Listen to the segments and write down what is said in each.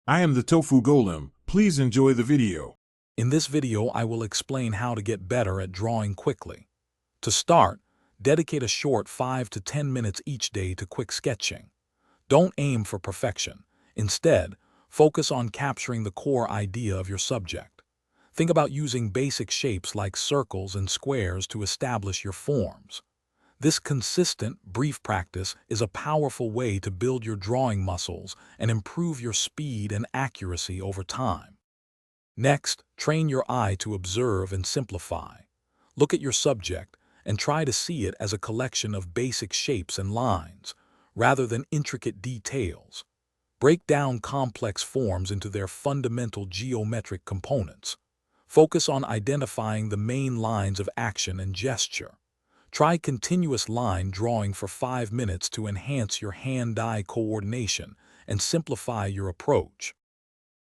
I am the Tofu Golem. Please enjoy the video. In this video, I will explain how to get better at drawing quickly. To start, dedicate a short 5 to 10 minutes each day to quick sketching. Don't aim for perfection. Instead, focus on capturing the core idea of your subject. Think about using basic shapes like circles and squares to establish your forms. This consistent, brief practice is a powerful way to build your drawing muscles and improve your speed and accuracy over time. Next, train your eye to observe and simplify. Look at your subject and try to see it as a collection of basic shapes and lines, rather than intricate details. Break down complex forms into their fundamental geometric components. Focus on identifying the main lines of action and gesture. Try continuous line drawing for 5 minutes to enhance your hand-eye coordination and simplify your approach.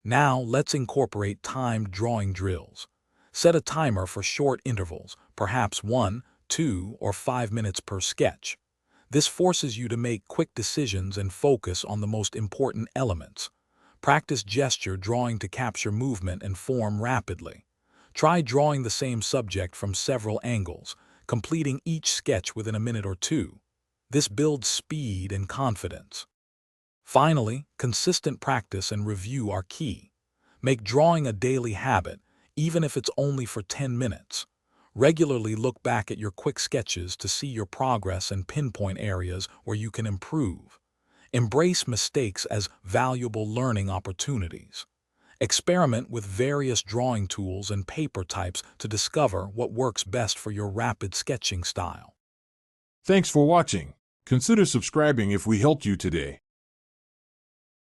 Now, let's incorporate timed drawing drills. Set a timer for short intervals, perhaps 1, 2, or 5 minutes per sketch. This forces you to make quick decisions and focus on the most important elements. Practice gesture drawing to capture movement and form rapidly. Try drawing the same subject from several angles, completing each sketch within a minute or two. This builds speed and confidence. Finally, consistent practice and review are key. Make drawing a daily habit, even if it's only for 10 minutes. Regularly look back at your quick sketches to see your progress and pinpoint areas where you can improve. Embrace mistakes as valuable learning opportunities. Experiment with various drawing tools and paper types to discover what works best for your rapid sketching style. Thanks for watching. Consider subscribing if we helped you today.